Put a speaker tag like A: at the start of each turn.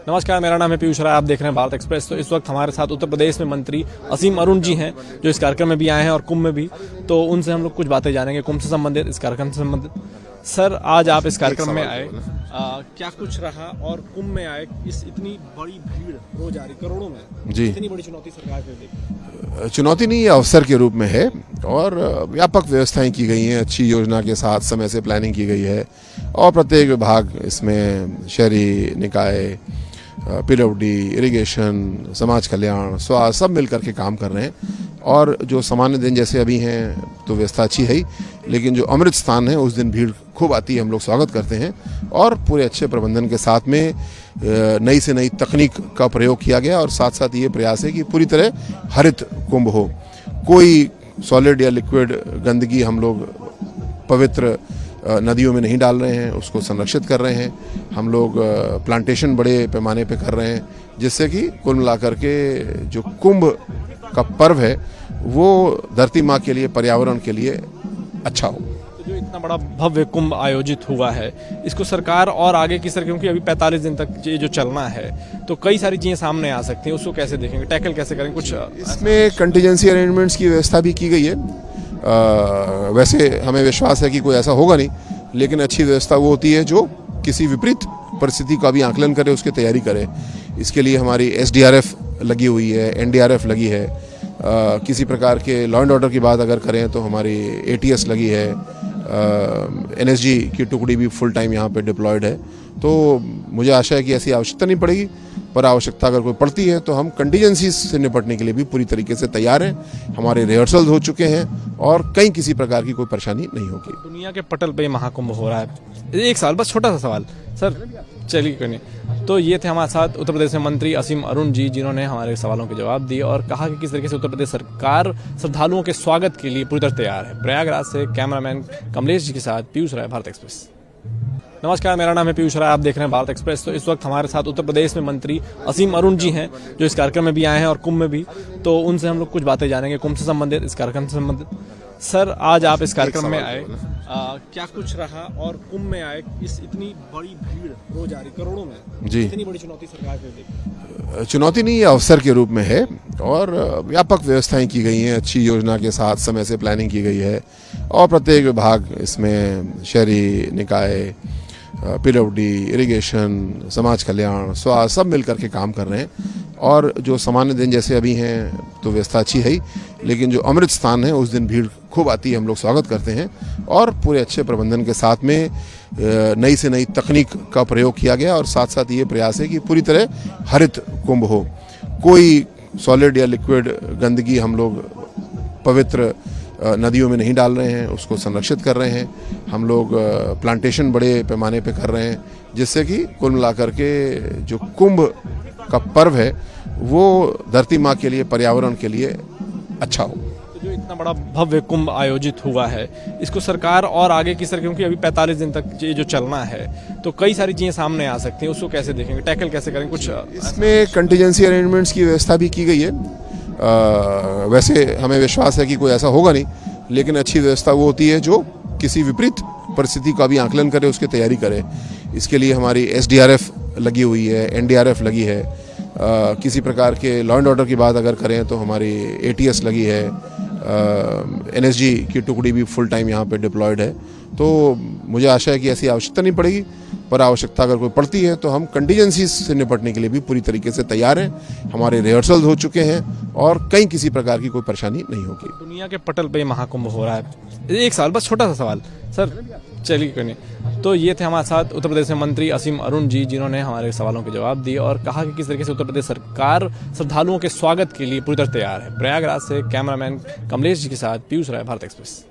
A: नमस्कार, मेरा नाम है पीयूष राय। आप देख रहे हैं भारत एक्सप्रेस। तो इस वक्त हमारे साथ उत्तर प्रदेश में मंत्री असीम अरुण जी हैं, जो इस कार्यक्रम में भी आए हैं और कुंभ में भी। तो उनसे हम लोग कुछ बातें जानेंगे कुंभ से संबंधित, इस कार्यक्रम से संबंधित। सर, आज आप इस कार्यक्रम में आए, क्या कुछ रहा और कुंभ में आए, इस इतनी बड़ी भीड़ रोज आ रही, करोड़ों में जी, इतनी बड़ी चुनौती सरकार के लिए?
B: चुनौती नहीं, अवसर के रूप में है और व्यापक व्यवस्थाएं की गई हैं, अच्छी योजना के साथ समय से प्लानिंग की गई है और प्रत्येक विभाग इसमें शहरी निकाय, पीडब्ल्यूडी, इरिगेशन, समाज कल्याण, स्वास्थ्य सब मिल करके काम कर रहे हैं। और जो सामान्य दिन जैसे अभी हैं तो व्यवस्था अच्छी है ही, लेकिन जो अमृत स्थान है उस दिन भीड़ खूब आती है, हम लोग स्वागत करते हैं और पूरे अच्छे प्रबंधन के साथ में नई से नई तकनीक का प्रयोग किया गया और साथ साथ ये प्रयास है कि पूरी तरह हरित कुंभ हो। कोई सॉलिड या लिक्विड गंदगी हम लोग पवित्र नदियों में नहीं डाल रहे हैं, उसको संरक्षित कर रहे हैं। हम लोग प्लांटेशन बड़े पैमाने पे कर रहे हैं, जिससे कि कुल मिलाकर के जो कुंभ का पर्व है वो धरती माँ के लिए, पर्यावरण के लिए अच्छा हो।
A: तो जो इतना बड़ा भव्य कुंभ आयोजित हुआ है, इसको सरकार और आगे की सर, क्योंकि अभी 45 दिन तक ये जो चलना है तो कई सारी चीजें सामने आ सकती हैं, उसको कैसे देखेंगे, टैकल कैसे करेंगे? कुछ
B: इसमें कंटीजेंसी अरेंजमेंट्स की व्यवस्था भी की गई है। वैसे हमें विश्वास है कि कोई ऐसा होगा नहीं, लेकिन अच्छी व्यवस्था वो होती है जो किसी विपरीत परिस्थिति का भी आकलन करे, उसकी तैयारी करे। इसके लिए हमारी SDRF लगी हुई है, NDRF लगी है। किसी प्रकार के लॉ एंड ऑर्डर की बात अगर करें तो हमारी ATS लगी है, NSG की टुकड़ी भी फुल टाइम यहाँ पे डिप्लॉयड है। तो मुझे आशा है कि ऐसी आवश्यकता नहीं पड़ेगी, पर आवश्यकता अगर कोई पड़ती है तो हम कंटीजेंसी से निपटने के लिए भी पूरी तरीके से तैयार हैं। हमारे रिहर्सल्स हो चुके हैं और कहीं किसी प्रकार की कोई परेशानी नहीं होगी।
A: दुनिया के पटल पे महाकुंभ हो रहा है, एक साल, बस छोटा सा सवाल सर, चलिए कोई नहीं। तो ये थे हमारे साथ उत्तर प्रदेश में मंत्री असीम अरुण जी, जिन्होंने हमारे सवालों के जवाब दिए और कहा कि किस तरीके से उत्तर प्रदेश सरकार श्रद्धालुओं के स्वागत के लिए पूरी तरह तैयार है। प्रयागराज से कैमरामैन कमलेश जी के साथ पीयूष राय, भारत एक्सप्रेस। नमस्कार, मेरा नाम है पीयूष राय। आप देख रहे हैं भारत एक्सप्रेस। तो इस वक्त हमारे साथ उत्तर प्रदेश में मंत्री असीम अरुण जी हैं, जो इस कार्यक्रम में भी आए हैं और कुंभ में भी। तो उनसे हम लोग कुछ बातें जानेंगे कुंभ से संबंधित, इस कार्यक्रम से संबंधित। सर, आज आप इस कार्यक्रम में आए, क्या कुछ रहा और कुंभ में आए, इस इतनी बड़ी भीड़ रोज आ रही, करोड़ों में जी, इतनी बड़ी चुनौती सरकार के लिए?
B: चुनौती नहीं, अवसर के रूप में है और व्यापक व्यवस्थाएं की गई हैं, अच्छी योजना के साथ समय से प्लानिंग की गई है और प्रत्येक विभाग इसमें शहरी निकाय, पीडब्ल्यूडी, इरिगेशन, समाज कल्याण, स्वास्थ्य सब मिल करके काम कर रहे हैं। और जो सामान्य दिन जैसे अभी हैं तो व्यवस्था अच्छी है ही, लेकिन जो अमृत स्थान है उस दिन भीड़ खूब आती है, हम लोग स्वागत करते हैं और पूरे अच्छे प्रबंधन के साथ में नई से नई तकनीक का प्रयोग किया गया और साथ साथ ये प्रयास है कि पूरी तरह हरित कुंभ हो। कोई सॉलिड या लिक्विड गंदगी हम लोग पवित्र नदियों में नहीं डाल रहे हैं, उसको संरक्षित कर रहे हैं। हम लोग प्लांटेशन बड़े पैमाने पे कर रहे हैं, जिससे कि कुल मिलाकर के जो कुंभ का पर्व है वो धरती माँ के लिए, पर्यावरण के लिए अच्छा हो।
A: तो जो इतना बड़ा भव्य कुंभ आयोजित हुआ है, इसको सरकार और आगे की सर, क्योंकि अभी 45 दिन तक ये जो चलना है तो कई सारी चीजें सामने आ सकती हैं, उसको कैसे देखेंगे, टैकल कैसे करेंगे? कुछ
B: इसमें कंटीजेंसी अरेंजमेंट्स की व्यवस्था भी की गई है। वैसे हमें विश्वास है कि कोई ऐसा होगा नहीं, लेकिन अच्छी व्यवस्था वो होती है जो किसी विपरीत परिस्थिति का भी आकलन करे, उसकी तैयारी करे। इसके लिए हमारी SDRF लगी हुई है, NDRF लगी है। किसी प्रकार के लॉ एंड ऑर्डर की बात अगर करें तो हमारी ATS लगी है, NSG की टुकड़ी भी फुल टाइम यहाँ पे डिप्लॉयड है। तो मुझे आशा है कि ऐसी आवश्यकता नहीं पड़ेगी, पर आवश्यकता अगर कोई पड़ती है तो हम कंटीजेंसी से निपटने के लिए भी पूरी तरीके से तैयार हैं। हमारे रिहर्सल्स हो चुके हैं और कहीं किसी प्रकार की कोई परेशानी नहीं होगी।
A: दुनिया के पटल पे महाकुंभ हो रहा है, एक साल, बस छोटा सा सवाल सर, चलिए कोई नहीं। तो ये थे हमारे साथ उत्तर प्रदेश में मंत्री असीम अरुण जी, जिन्होंने हमारे सवालों के जवाब दिए और कहा कि किस तरीके से उत्तर प्रदेश सरकार श्रद्धालुओं के स्वागत के लिए पूरी तरह तैयार है। प्रयागराज से कैमरामैन कमलेश जी के साथ पीयूष राय, भारत एक्सप्रेस।